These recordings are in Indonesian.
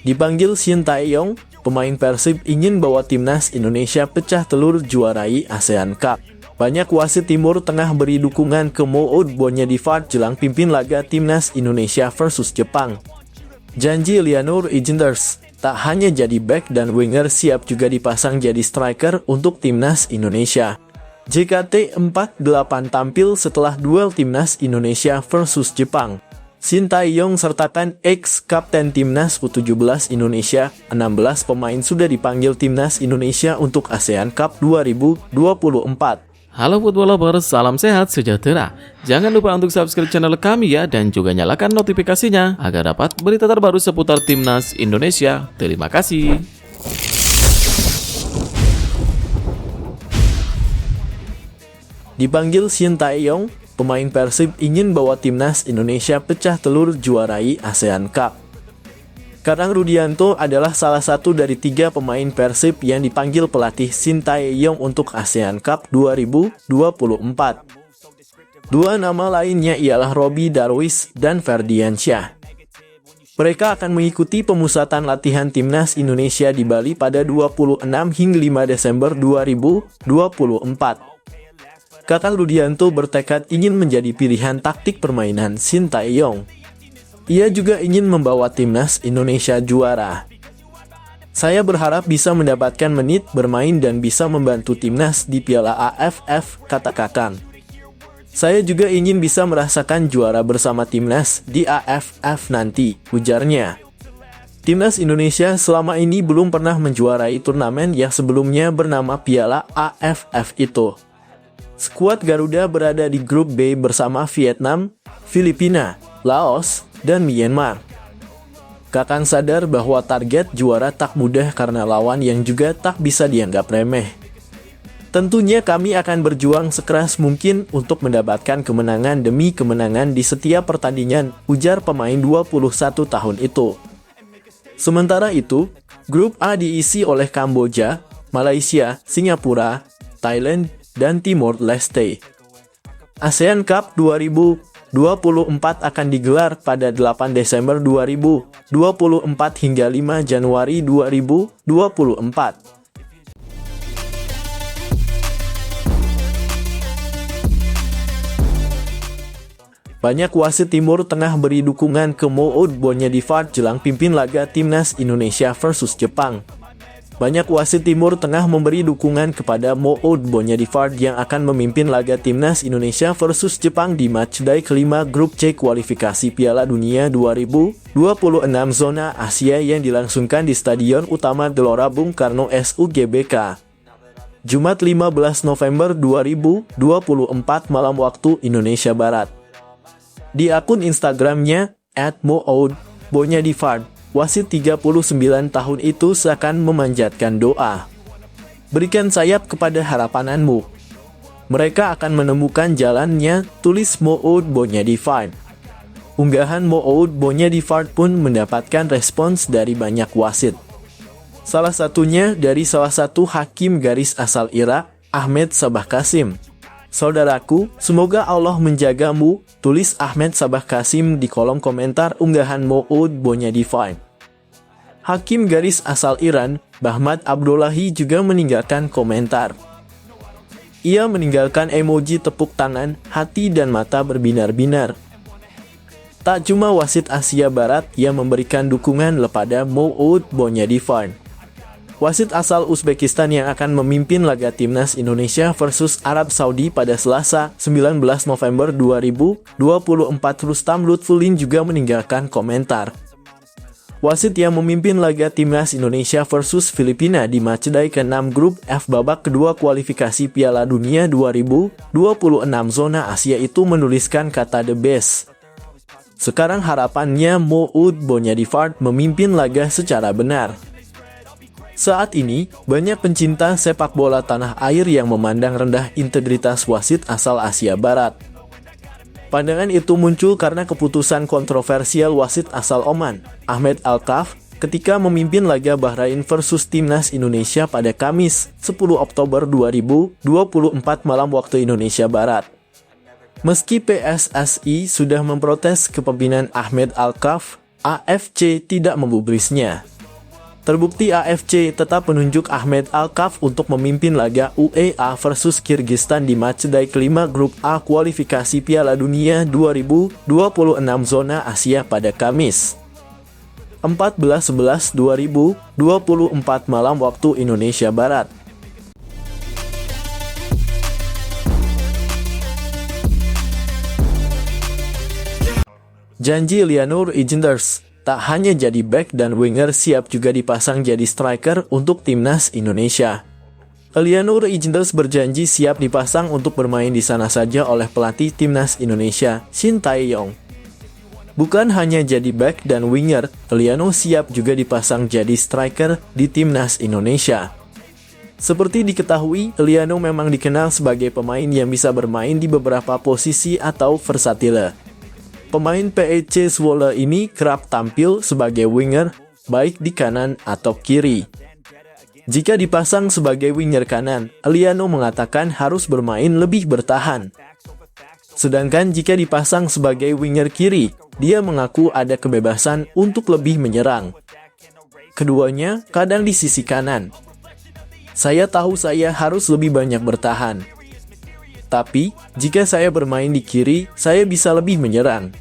Dipanggil Shin Tae-yong, pemain Persib ingin bawa timnas Indonesia pecah telur juarai ASEAN Cup. Banyak wasit Timur Tengah beri dukungan ke Mo-ud Bonyedifard jelang pimpin laga timnas Indonesia versus Jepang. Janji Lianur Ijenders, tak hanya jadi back dan winger, siap juga dipasang jadi striker untuk timnas Indonesia. JKT48 tampil setelah duel timnas Indonesia versus Jepang. Shin Tae-yong sertakan ex-kapten timnas U17 Indonesia. 16 pemain sudah dipanggil timnas Indonesia untuk ASEAN Cup 2024. Halo football lovers, salam sehat sejahtera. Jangan lupa untuk subscribe channel kami ya, dan juga nyalakan notifikasinya agar dapat berita terbaru seputar timnas Indonesia. Terima kasih. Dipanggil Shin Tae-yong, pemain Persib ingin bawa timnas Indonesia pecah telur juarai ASEAN Cup. Karang Rudianto adalah salah satu dari 3 pemain Persib yang dipanggil pelatih Shin Tae-yong untuk ASEAN Cup 2024. Dua nama lainnya ialah Robby Darwish dan Ferdiansyah. Mereka akan mengikuti pemusatan latihan timnas Indonesia di Bali pada 26 hingga 5 Desember 2024. Kakang Rudianto bertekad ingin menjadi pilihan taktik permainan Shin Tae-yong. Ia juga ingin membawa timnas Indonesia juara. Saya berharap bisa mendapatkan menit bermain dan bisa membantu timnas di Piala AFF, kata Kakang. Saya juga ingin bisa merasakan juara bersama timnas di AFF nanti, ujarnya. Timnas Indonesia selama ini belum pernah menjuarai turnamen yang sebelumnya bernama Piala AFF itu. Skuad Garuda berada di grup B bersama Vietnam, Filipina, Laos, dan Myanmar. Kakang sadar bahwa target juara tak mudah karena lawan yang juga tak bisa dianggap remeh. Tentunya kami akan berjuang sekeras mungkin untuk mendapatkan kemenangan demi kemenangan di setiap pertandingan, ujar pemain 21 tahun itu. Sementara itu, grup A diisi oleh Kamboja, Malaysia, Singapura, Thailand, dan Timor Leste. ASEAN Cup 2024 akan digelar pada 8 Desember 2024 hingga 5 Januari 2024. Banyak wasit Timur Tengah beri dukungan ke Mo-ud Bonyedifard jelang pimpin laga timnas Indonesia versus Jepang. Banyak wasit Timur Tengah memberi dukungan kepada Mo-ud Bonyedifard yang akan memimpin laga timnas Indonesia versus Jepang di matchday kelima grup C kualifikasi Piala Dunia 2026 zona Asia yang dilangsungkan di Stadion Utama Gelora Bung Karno SUGBK. Jumat 15 November 2024 malam waktu Indonesia Barat. Di akun Instagramnya @Mo-ud_Bonyedifard, wasit 39 tahun itu seakan memanjatkan doa. Berikan sayap kepada harapanmu. Mereka akan menemukan jalannya, tulis Mo-ud Bonyedifard. Unggahan Mo-ud Bonyedifard pun mendapatkan respons dari banyak wasit. Salah satunya dari salah satu hakim garis asal Irak, Ahmed Sabah Qasim. Saudaraku, semoga Allah menjagamu, tulis Ahmed Sabah Qasim di kolom komentar unggahan Mo-ud Bonyedifard. Hakim garis asal Iran, Bahmat Abdullahi juga meninggalkan komentar. Ia meninggalkan emoji tepuk tangan, hati dan mata berbinar-binar. Tak cuma wasit Asia Barat yang memberikan dukungan kepada Mo-ud Bonyedifard. Wasit asal Uzbekistan yang akan memimpin laga timnas Indonesia versus Arab Saudi pada Selasa, 19 November 2024, Rustam Lutfulin juga meninggalkan komentar. Wasit yang memimpin laga timnas Indonesia versus Filipina di matchday ke-6 grup F babak kedua kualifikasi Piala Dunia 2026 zona Asia itu menuliskan kata "the best". Sekarang harapannya Mo-ud Bonyedifard memimpin laga secara benar. Saat ini, banyak pencinta sepak bola tanah air yang memandang rendah integritas wasit asal Asia Barat. Pandangan itu muncul karena keputusan kontroversial wasit asal Oman, Ahmed Al-Kaf, ketika memimpin laga Bahrain versus Timnas Indonesia pada Kamis, 10 Oktober 2024 malam waktu Indonesia Barat. Meski PSSI sudah memprotes kepemimpinan Ahmed Al-Kaf, AFC tidak memubrisnya. Terbukti AFC tetap menunjuk Ahmed Al-Kaf untuk memimpin laga UEA versus Kirgistan di matchday kelima Grup A kualifikasi Piala Dunia 2026 zona Asia pada Kamis 14/11/2024 malam waktu Indonesia Barat. Janji Lianur Ijnders, tak hanya jadi back dan winger, siap juga dipasang jadi striker untuk timnas Indonesia. Lianur Ijnders berjanji siap dipasang untuk bermain di sana saja oleh pelatih timnas Indonesia, Shin Tae-yong. Bukan hanya jadi back dan winger, Lianur siap juga dipasang jadi striker di timnas Indonesia. Seperti diketahui, Lianur memang dikenal sebagai pemain yang bisa bermain di beberapa posisi atau versatile. Pemain PEC Zwolle ini kerap tampil sebagai winger, baik di kanan atau kiri. Jika dipasang sebagai winger kanan, Lianur mengatakan harus bermain lebih bertahan. Sedangkan jika dipasang sebagai winger kiri, dia mengaku ada kebebasan untuk lebih menyerang. Keduanya kadang di sisi kanan. Saya tahu saya harus lebih banyak bertahan. Tapi, jika saya bermain di kiri, saya bisa lebih menyerang.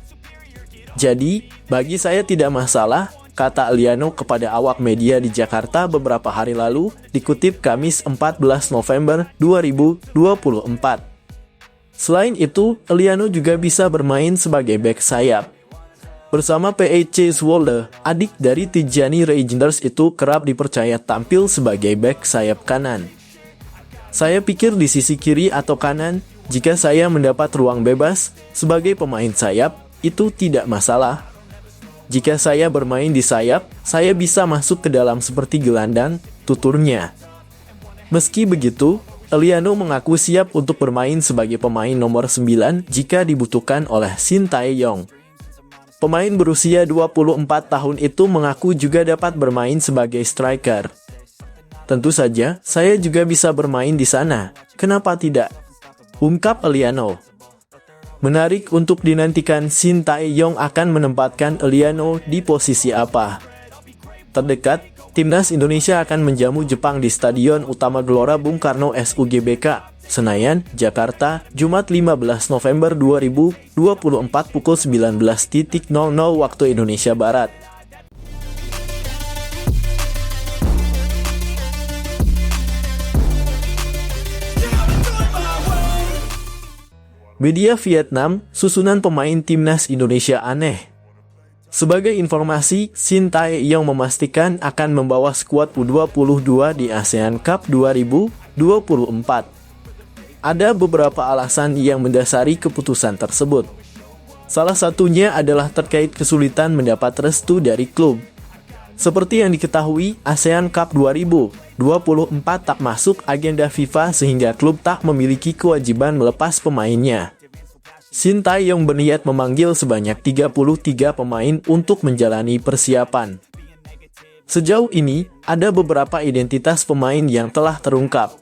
Jadi, bagi saya tidak masalah, kata Lianur kepada awak media di Jakarta beberapa hari lalu, dikutip Kamis 14 November 2024. Selain itu, Lianur juga bisa bermain sebagai bek sayap. Bersama PEC Zwolle, adik dari Tijani Reijnders itu kerap dipercaya tampil sebagai bek sayap kanan. Saya pikir di sisi kiri atau kanan, jika saya mendapat ruang bebas sebagai pemain sayap, itu tidak masalah. Jika saya bermain di sayap, saya bisa masuk ke dalam seperti gelandang, tuturnya. Meski begitu, Lianur mengaku siap untuk bermain sebagai pemain nomor 9 jika dibutuhkan oleh Shin Tae-yong. Pemain berusia 24 tahun itu mengaku juga dapat bermain sebagai striker. Tentu saja, saya juga bisa bermain di sana. Kenapa tidak? Ungkap Lianur. Menarik untuk dinantikan, Shin Tae-yong akan menempatkan Lianur di posisi apa. Terdekat, timnas Indonesia akan menjamu Jepang di Stadion Utama Gelora Bung Karno SUGBK, Senayan, Jakarta, Jumat 15 November 2024 pukul 19.00 waktu Indonesia Barat. Media Vietnam, susunan pemain timnas Indonesia aneh. Sebagai informasi, Shin Tae-yong memastikan akan membawa skuad U22 di ASEAN Cup 2024. Ada beberapa alasan yang mendasari keputusan tersebut. Salah satunya adalah terkait kesulitan mendapat restu dari klub. Seperti yang diketahui, ASEAN Cup 2024 tak masuk agenda FIFA sehingga klub tak memiliki kewajiban melepas pemainnya. Shin Tae-yong berniat memanggil sebanyak 33 pemain untuk menjalani persiapan. Sejauh ini, ada beberapa identitas pemain yang telah terungkap.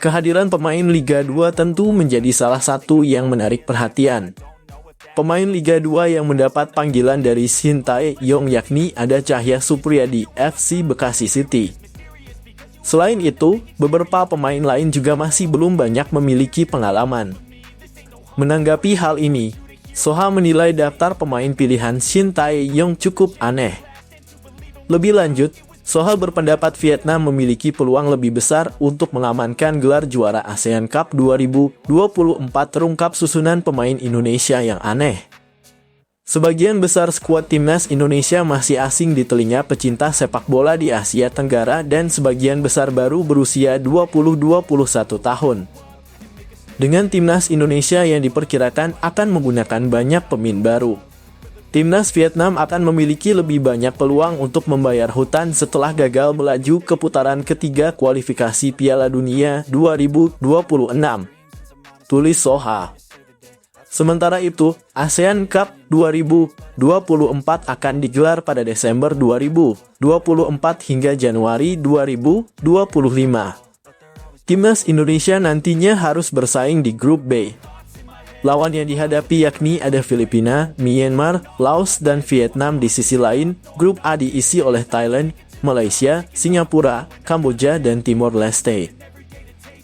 Kehadiran pemain Liga 2 tentu menjadi salah satu yang menarik perhatian. Pemain Liga 2 yang mendapat panggilan dari Shin Tae-yong yakni ada Cahya Supriyadi, FC Bekasi City. Selain itu, beberapa pemain lain juga masih belum banyak memiliki pengalaman. Menanggapi hal ini, Soha menilai daftar pemain pilihan Shin Tae-yong cukup aneh. Lebih lanjut, Soha berpendapat Vietnam memiliki peluang lebih besar untuk mengamankan gelar juara ASEAN Cup 2024 terungkap susunan pemain Indonesia yang aneh. Sebagian besar skuad timnas Indonesia masih asing di telinga pecinta sepak bola di Asia Tenggara dan sebagian besar baru berusia 20-21 tahun. Dengan timnas Indonesia yang diperkirakan akan menggunakan banyak pemain baru, timnas Vietnam akan memiliki lebih banyak peluang untuk membayar hutang setelah gagal melaju ke putaran ketiga kualifikasi Piala Dunia 2026. Tulis Soha. Sementara itu, ASEAN Cup 2024 akan digelar pada Desember 2024 hingga Januari 2025. Timnas Indonesia nantinya harus bersaing di Grup B. Lawan yang dihadapi yakni ada Filipina, Myanmar, Laos, dan Vietnam. Di sisi lain, grup A diisi oleh Thailand, Malaysia, Singapura, Kamboja, dan Timor Leste.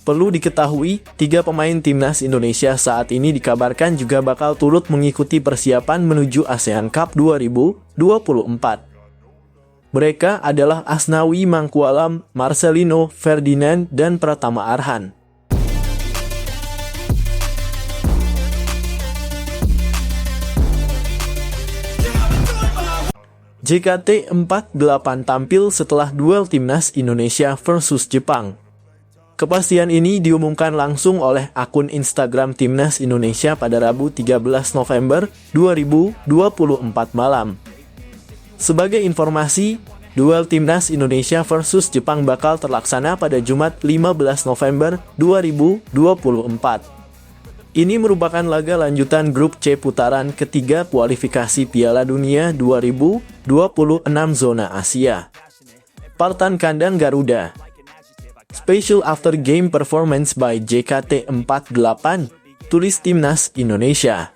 Perlu diketahui, 3 pemain timnas Indonesia saat ini dikabarkan juga bakal turut mengikuti persiapan menuju ASEAN Cup 2024. Mereka adalah Asnawi Mangkualam, Marcelino Ferdinand, dan Pratama Arhan. JKT48 tampil setelah duel timnas Indonesia versus Jepang. Kepastian ini diumumkan langsung oleh akun Instagram Timnas Indonesia pada Rabu 13 November 2024 malam. Sebagai informasi, duel timnas Indonesia versus Jepang bakal terlaksana pada Jumat 15 November 2024. Ini merupakan laga lanjutan grup C putaran ketiga kualifikasi Piala Dunia 2026 zona Asia. Partan kandang Garuda. Special After Game Performance by JKT48, tulis Timnas Indonesia.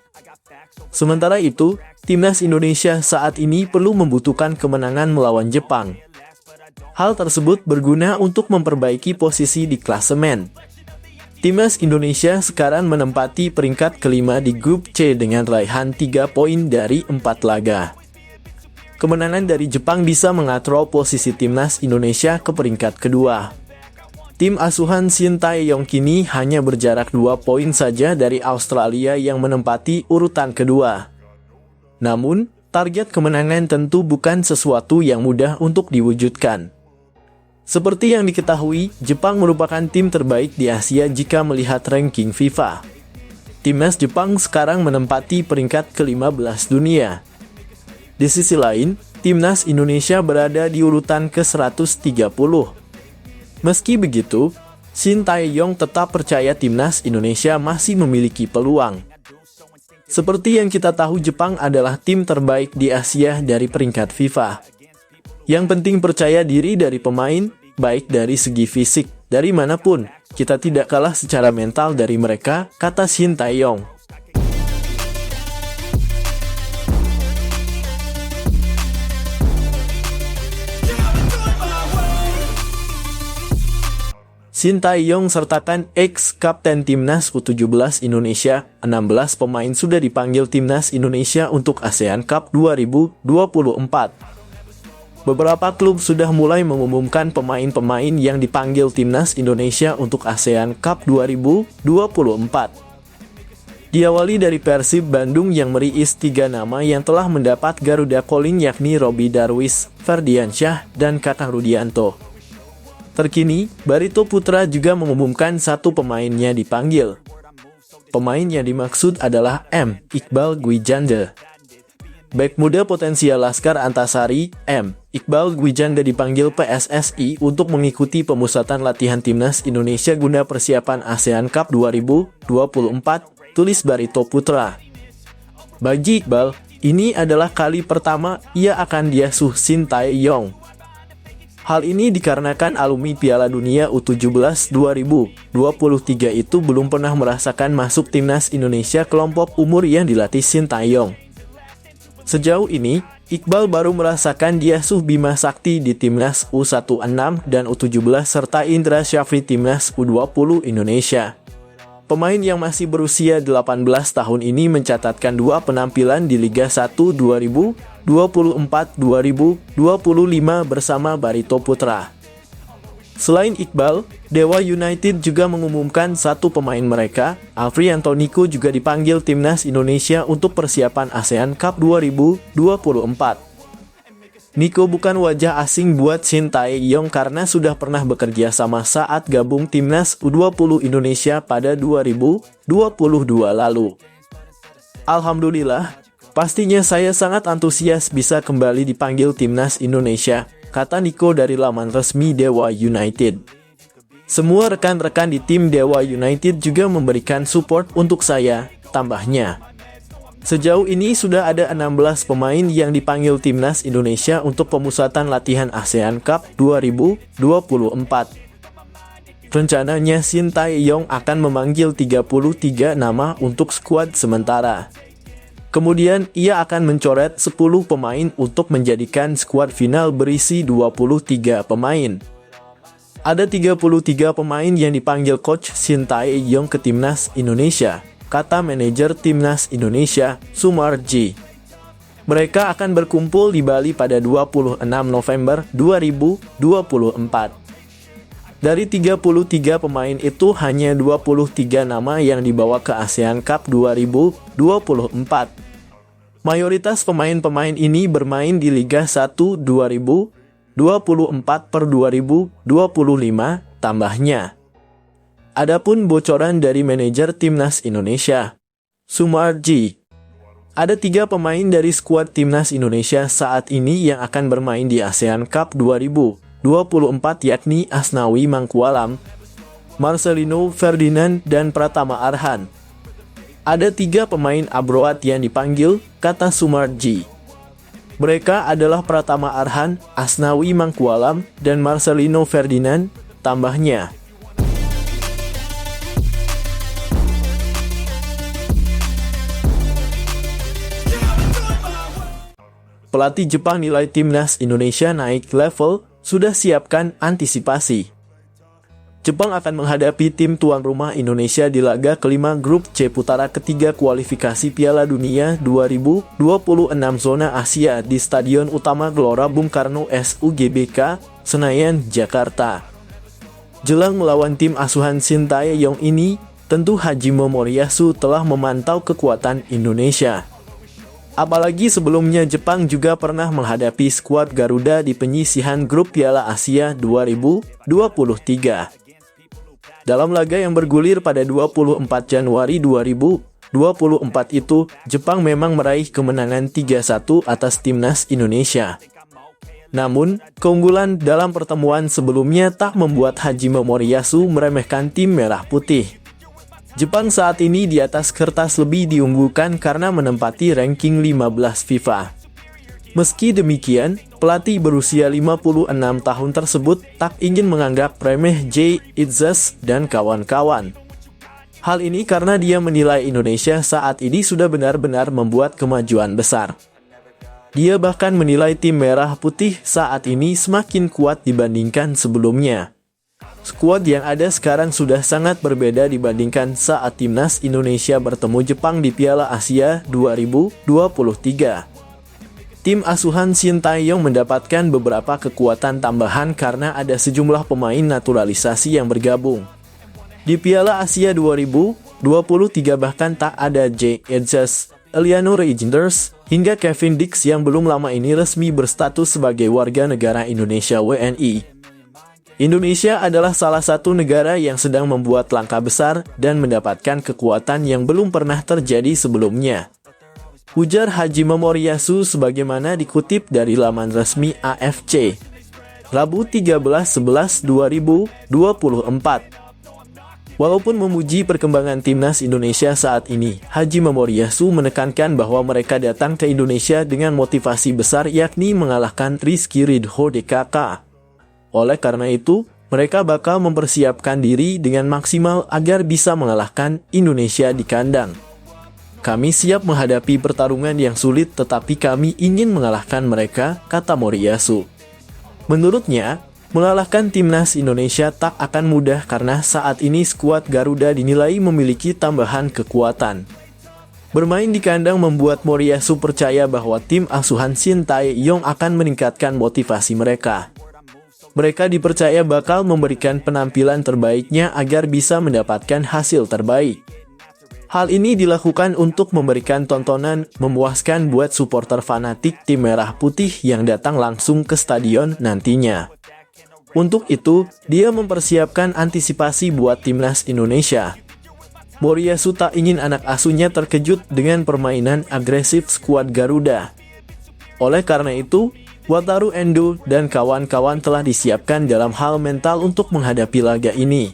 Sementara itu, Timnas Indonesia saat ini perlu membutuhkan kemenangan melawan Jepang. Hal tersebut berguna untuk memperbaiki posisi di klasemen. Timnas Indonesia sekarang menempati peringkat kelima di grup C dengan raihan 3 poin dari 4 laga. Kemenangan dari Jepang bisa mengatrol posisi Timnas Indonesia ke peringkat kedua. Tim asuhan Shin Tae-yong kini hanya berjarak 2 poin saja dari Australia yang menempati urutan kedua. Namun, target kemenangan tentu bukan sesuatu yang mudah untuk diwujudkan. Seperti yang diketahui, Jepang merupakan tim terbaik di Asia jika melihat ranking FIFA. Timnas Jepang sekarang menempati peringkat ke-15 dunia. Di sisi lain, Timnas Indonesia berada di urutan ke-130. Meski begitu, Shin Tae-yong tetap percaya Timnas Indonesia masih memiliki peluang. Seperti yang kita tahu, Jepang adalah tim terbaik di Asia dari peringkat FIFA. Yang penting percaya diri dari pemain, baik dari segi fisik, dari manapun, kita tidak kalah secara mental dari mereka, kata Shin Tae-yong. Shin Tae-yong sertakan ex-kapten Timnas U17 Indonesia, 16 pemain sudah dipanggil Timnas Indonesia untuk ASEAN Cup 2024. Beberapa klub sudah mulai mengumumkan pemain-pemain yang dipanggil Timnas Indonesia untuk ASEAN Cup 2024. Diawali dari Persib Bandung yang meriis 3 nama yang telah mendapat Garuda Calling yakni Robby Darwis, Ferdiansyah, dan Kakang Rudianto. Terkini, Barito Putra juga mengumumkan 1 pemainnya dipanggil. Pemain yang dimaksud adalah M. Iqbal Gwijanda. Bek muda potensial Laskar Antasari, M. Iqbal Gwijanda dipanggil PSSI untuk mengikuti pemusatan latihan Timnas Indonesia guna persiapan ASEAN Cup 2024, tulis Barito Putra. Bagi Iqbal, ini adalah kali pertama ia akan diasuh Shin Tae-yong. Hal ini dikarenakan alumni Piala Dunia U17 2023 itu belum pernah merasakan masuk Timnas Indonesia kelompok umur yang dilatih Shin Tae-yong. Sejauh ini, Iqbal baru merasakan diasuh Bima Sakti di Timnas U16 dan U17 serta Indra Syafri Timnas U20 Indonesia. Pemain yang masih berusia 18 tahun ini mencatatkan 2 penampilan di Liga 1 2024-2025 bersama Barito Putra. Selain Iqbal, Dewa United juga mengumumkan 1 pemain mereka, Afrianto Niko juga dipanggil Timnas Indonesia untuk persiapan ASEAN Cup 2024. Niko bukan wajah asing buat Shin Tae-yong karena sudah pernah bekerja sama saat gabung Timnas U20 Indonesia pada 2022 lalu. Alhamdulillah, pastinya saya sangat antusias bisa kembali dipanggil Timnas Indonesia, kata Niko dari laman resmi Dewa United. Semua rekan-rekan di tim Dewa United juga memberikan support untuk saya, tambahnya. Sejauh ini sudah ada 16 pemain yang dipanggil Timnas Indonesia untuk pemusatan latihan ASEAN Cup 2024. rencananya Shin Tae-yong akan memanggil 33 nama untuk skuad sementara. Kemudian ia akan mencoret 10 pemain untuk menjadikan skuad final berisi 23 pemain. Ada 33 pemain yang dipanggil coach Shin Tae-yong ke timnas Indonesia, kata manajer timnas Indonesia, Sumarji. Mereka akan berkumpul di Bali pada 26 November 2024. Dari 33 pemain itu hanya 23 nama yang dibawa ke ASEAN Cup 2024. Mayoritas pemain-pemain ini bermain di Liga 1 2024 per 2025 tambahnya. Adapun bocoran dari manajer timnas Indonesia, Sumarji, ada 3 pemain dari skuad timnas Indonesia saat ini yang akan bermain di ASEAN Cup 2024 yakni Asnawi Mangkualam, Marcelino Ferdinand, dan Pratama Arhan. Ada 3 pemain abroad yang dipanggil, kata Sumarji. Mereka adalah Pratama Arhan, Asnawi Mangkualam, dan Marcelino Ferdinand, tambahnya. Pelatih Jepang nilai timnas Indonesia naik level, sudah siapkan antisipasi. Jepang akan menghadapi tim tuan rumah Indonesia di laga kelima grup C putaran ketiga kualifikasi Piala Dunia 2026 zona Asia di Stadion Utama Gelora Bung Karno SUGBK, Senayan, Jakarta. Jelang melawan tim asuhan Shin Tae-yong ini, tentu Hajime Moriyasu telah memantau kekuatan Indonesia. Apalagi sebelumnya Jepang juga pernah menghadapi skuad Garuda di penyisihan grup Piala Asia 2023. Dalam laga yang bergulir pada 24 Januari 2024 itu, Jepang memang meraih kemenangan 3-1 atas timnas Indonesia. Namun, keunggulan dalam pertemuan sebelumnya tak membuat Hajime Moriyasu meremehkan tim merah putih. Jepang saat ini di atas kertas lebih diunggulkan karena menempati ranking 15 FIFA. Meski demikian, pelatih berusia 56 tahun tersebut tak ingin menganggap remeh Jay Itzes dan kawan-kawan. Hal ini karena dia menilai Indonesia saat ini sudah benar-benar membuat kemajuan besar. Dia bahkan menilai tim merah putih saat ini semakin kuat dibandingkan sebelumnya. Skuad yang ada sekarang sudah sangat berbeda dibandingkan saat timnas Indonesia bertemu Jepang di Piala Asia 2023. Tim asuhan Shin Tae-yong mendapatkan beberapa kekuatan tambahan karena ada sejumlah pemain naturalisasi yang bergabung. Di Piala Asia 2023 bahkan tak ada Jay Itzes, Eliano Reijnders, hingga Kevin Dix yang belum lama ini resmi berstatus sebagai warga negara Indonesia WNI. Indonesia adalah salah satu negara yang sedang membuat langkah besar dan mendapatkan kekuatan yang belum pernah terjadi sebelumnya, ujar Hajime Moriyasu sebagaimana dikutip dari laman resmi AFC, Rabu 13/11/2024. Walaupun memuji perkembangan timnas Indonesia saat ini, Hajime Moriyasu menekankan bahwa mereka datang ke Indonesia dengan motivasi besar yakni mengalahkan Rizky Ridho DKK. Oleh karena itu, mereka bakal mempersiapkan diri dengan maksimal agar bisa mengalahkan Indonesia di kandang. Kami siap menghadapi pertarungan yang sulit tetapi kami ingin mengalahkan mereka, kata Moriyasu. Menurutnya, mengalahkan timnas Indonesia tak akan mudah karena saat ini skuad Garuda dinilai memiliki tambahan kekuatan. Bermain di kandang membuat Moriyasu percaya bahwa tim asuhan Shin Tae-yong akan meningkatkan motivasi mereka. Mereka dipercaya bakal memberikan penampilan terbaiknya agar bisa mendapatkan hasil terbaik. Hal ini dilakukan untuk memberikan tontonan memuaskan buat supporter fanatik tim merah putih yang datang langsung ke stadion nantinya. Untuk itu, dia mempersiapkan antisipasi buat timnas Indonesia. Moriyasu tak ingin anak asuhnya terkejut dengan permainan agresif skuad Garuda. Oleh karena itu, Wataru Endo dan kawan-kawan telah disiapkan dalam hal mental untuk menghadapi laga ini.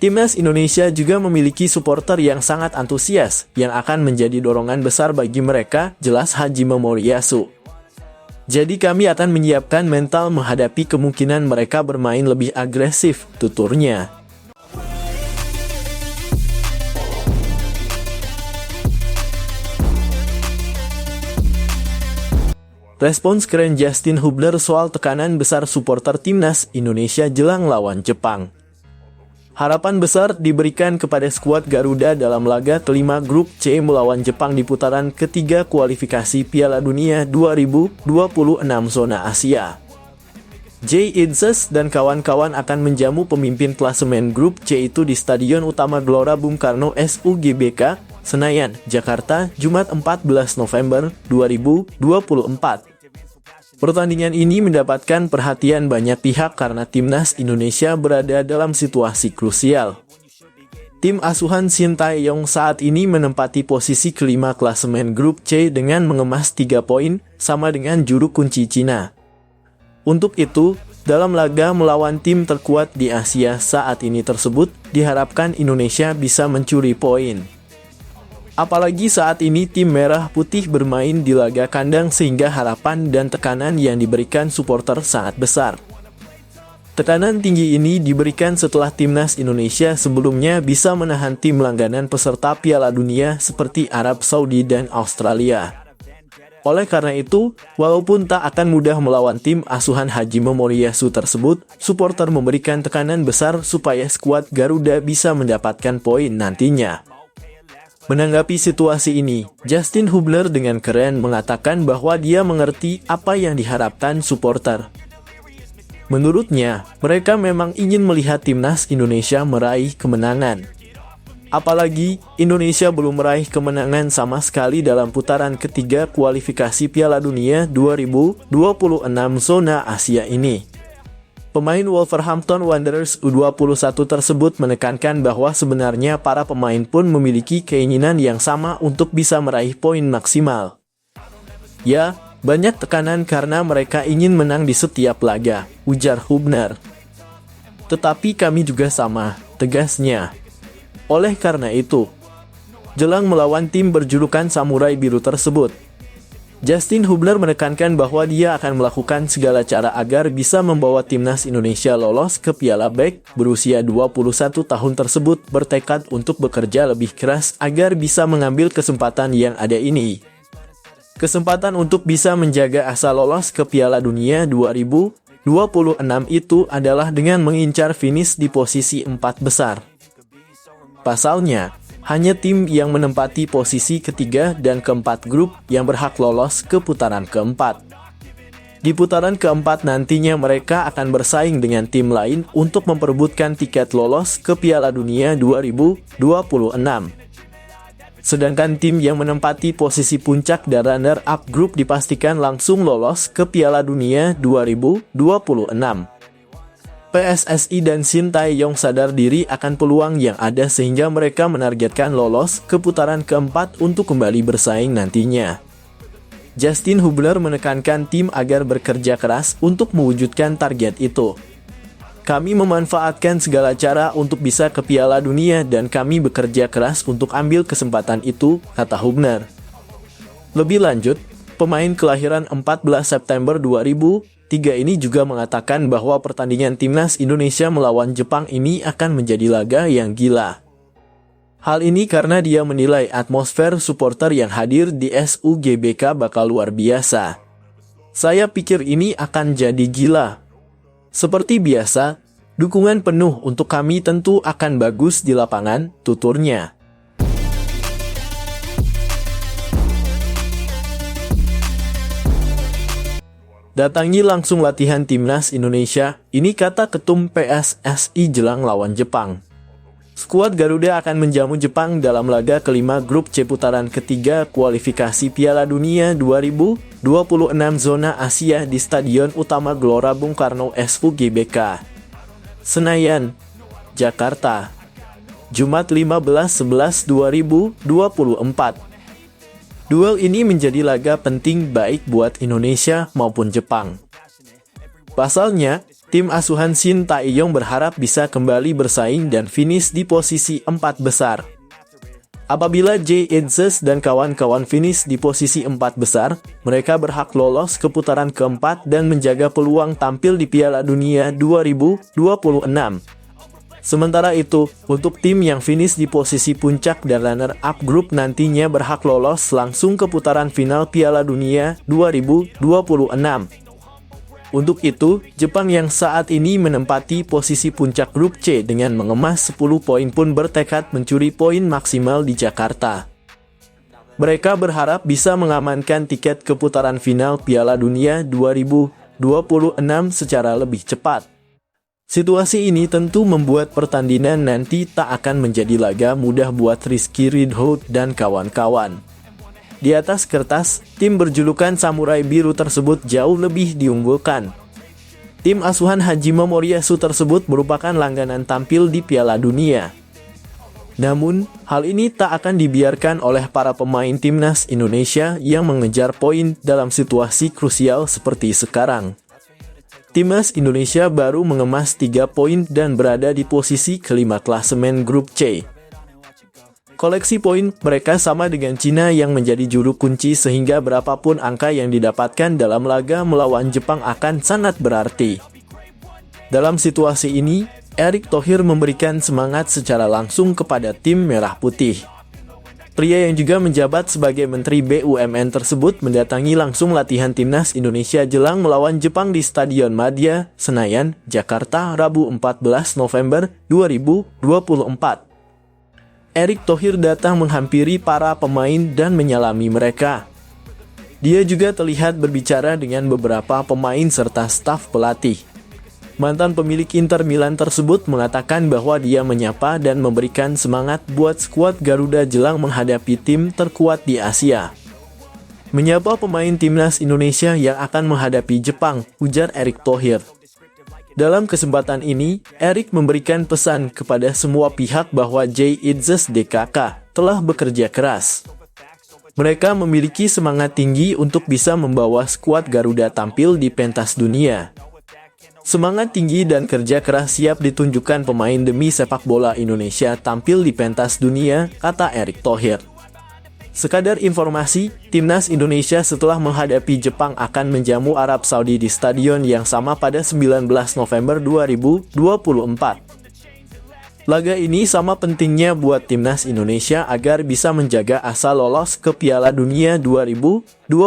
Timnas Indonesia juga memiliki supporter yang sangat antusias, yang akan menjadi dorongan besar bagi mereka, jelas Hajime Moriyasu. Jadi kami akan menyiapkan mental menghadapi kemungkinan mereka bermain lebih agresif, tuturnya. Respons keren Justin Hubner soal tekanan besar supporter timnas Indonesia jelang lawan Jepang. Harapan besar diberikan kepada skuad Garuda dalam laga kelima grup C melawan Jepang di putaran ketiga kualifikasi Piala Dunia 2026 zona Asia. Jay Idzes dan kawan-kawan akan menjamu pemimpin klasemen grup C itu di Stadion Utama Gelora Bung Karno SUGBK, Senayan, Jakarta, Jumat 14 November 2024. Pertandingan ini mendapatkan perhatian banyak pihak karena timnas Indonesia berada dalam situasi krusial. Tim asuhan Shin Tae-yong saat ini menempati posisi kelima klasemen grup C dengan mengemas 3 poin, sama dengan juru kunci Cina. Untuk itu, dalam laga melawan tim terkuat di Asia saat ini tersebut, diharapkan Indonesia bisa mencuri poin. Apalagi saat ini tim merah putih bermain di laga kandang sehingga harapan dan tekanan yang diberikan supporter sangat besar. Tekanan tinggi ini diberikan setelah timnas Indonesia sebelumnya bisa menahan tim langganan peserta Piala Dunia seperti Arab Saudi dan Australia. Oleh karena itu, walaupun tak akan mudah melawan tim asuhan Hajime Moriyasu tersebut, supporter memberikan tekanan besar supaya skuad Garuda bisa mendapatkan poin nantinya. Menanggapi situasi ini, Justin Hubner dengan keren mengatakan bahwa dia mengerti apa yang diharapkan supporter. Menurutnya, mereka memang ingin melihat timnas Indonesia meraih kemenangan. Apalagi, Indonesia belum meraih kemenangan sama sekali dalam putaran ketiga kualifikasi Piala Dunia 2026 zona Asia ini. Pemain Wolverhampton Wanderers U21 tersebut menekankan bahwa sebenarnya para pemain pun memiliki keinginan yang sama untuk bisa meraih poin maksimal. Ya, banyak tekanan karena mereka ingin menang di setiap laga, ujar Hubner. Tetapi kami juga sama, tegasnya. Oleh karena itu, jelang melawan tim berjulukan Samurai Biru tersebut, Justin Hubner menekankan bahwa dia akan melakukan segala cara agar bisa membawa timnas Indonesia lolos ke Piala BEK. Berusia 21 tahun tersebut bertekad untuk bekerja lebih keras agar bisa mengambil kesempatan yang ada ini. Kesempatan untuk bisa menjaga asa lolos ke Piala Dunia 2026 itu adalah dengan mengincar finish di posisi 4 besar. Pasalnya, hanya tim yang menempati posisi ketiga dan keempat grup yang berhak lolos ke putaran keempat. Di putaran keempat nantinya mereka akan bersaing dengan tim lain untuk memperebutkan tiket lolos ke Piala Dunia 2026. Sedangkan tim yang menempati posisi puncak dan runner-up grup dipastikan langsung lolos ke Piala Dunia 2026. PSSI dan Shin Tae-yong sadar diri akan peluang yang ada sehingga mereka menargetkan lolos ke putaran keempat untuk kembali bersaing nantinya. Justin Hubner menekankan tim agar bekerja keras untuk mewujudkan target itu. Kami memanfaatkan segala cara untuk bisa ke Piala Dunia dan kami bekerja keras untuk ambil kesempatan itu, kata Hubner. Lebih lanjut, pemain kelahiran 14 September 2003 ini juga mengatakan bahwa pertandingan timnas Indonesia melawan Jepang ini akan menjadi laga yang gila. Hal ini karena dia menilai atmosfer supporter yang hadir di SUGBK bakal luar biasa. Saya pikir ini akan jadi gila. Seperti biasa, dukungan penuh untuk kami tentu akan bagus di lapangan, tuturnya. Datangi langsung latihan timnas Indonesia, ini kata Ketum PSSI jelang lawan Jepang. Skuad Garuda akan menjamu Jepang dalam laga kelima grup C putaran ketiga kualifikasi Piala Dunia 2026 zona Asia di Stadion Utama Gelora Bung Karno SUGBK, Senayan, Jakarta, Jumat 15/11/2024. Duel ini menjadi laga penting baik buat Indonesia maupun Jepang. Pasalnya, tim asuhan Shin Tae-yong berharap bisa kembali bersaing dan finish di posisi 4 besar. Apabila Jay Idzes dan kawan-kawan finish di posisi 4 besar, mereka berhak lolos ke putaran keempat dan menjaga peluang tampil di Piala Dunia 2026. Sementara itu, untuk tim yang finish di posisi puncak dan runner-up grup nantinya berhak lolos langsung ke putaran final Piala Dunia 2026. Untuk itu, Jepang yang saat ini menempati posisi puncak grup C dengan mengemas 10 poin pun bertekad mencuri poin maksimal di Jakarta. Mereka berharap bisa mengamankan tiket ke putaran final Piala Dunia 2026 secara lebih cepat. Situasi ini tentu membuat pertandingan nanti tak akan menjadi laga mudah buat Rizky Ridho dan kawan-kawan. Di atas kertas, tim berjulukan Samurai Biru tersebut jauh lebih diunggulkan. Tim asuhan Hajime Moriyasu tersebut merupakan langganan tampil di Piala Dunia. Namun, hal ini tak akan dibiarkan oleh para pemain timnas Indonesia yang mengejar poin dalam situasi krusial seperti sekarang. Timnas Indonesia baru mengemas 3 poin dan berada di posisi kelima klasemen grup C. Koleksi poin mereka sama dengan Cina yang menjadi juru kunci sehingga berapapun angka yang didapatkan dalam laga melawan Jepang akan sangat berarti. Dalam situasi ini, Erick Thohir memberikan semangat secara langsung kepada tim Merah Putih. Pria yang juga menjabat sebagai Menteri BUMN tersebut mendatangi langsung latihan timnas Indonesia jelang melawan Jepang di Stadion Madia, Senayan, Jakarta, Rabu 14 November 2024. Erick Thohir datang menghampiri para pemain dan menyalami mereka. Dia juga terlihat berbicara dengan beberapa pemain serta staf pelatih. Mantan pemilik Inter Milan tersebut mengatakan bahwa dia menyapa dan memberikan semangat buat skuad Garuda jelang menghadapi tim terkuat di Asia. Menyapa pemain timnas Indonesia yang akan menghadapi Jepang, ujar Erick Thohir. Dalam kesempatan ini, Erick memberikan pesan kepada semua pihak bahwa Jay Idzes DKK telah bekerja keras. Mereka memiliki semangat tinggi untuk bisa membawa skuad Garuda tampil di pentas dunia. Semangat tinggi dan kerja keras siap ditunjukkan pemain demi sepak bola Indonesia tampil di pentas dunia, kata Erick Thohir. Sekadar informasi, timnas Indonesia setelah menghadapi Jepang akan menjamu Arab Saudi di stadion yang sama pada 19 November 2024. Laga ini sama pentingnya buat timnas Indonesia agar bisa menjaga asa lolos ke Piala Dunia 2026.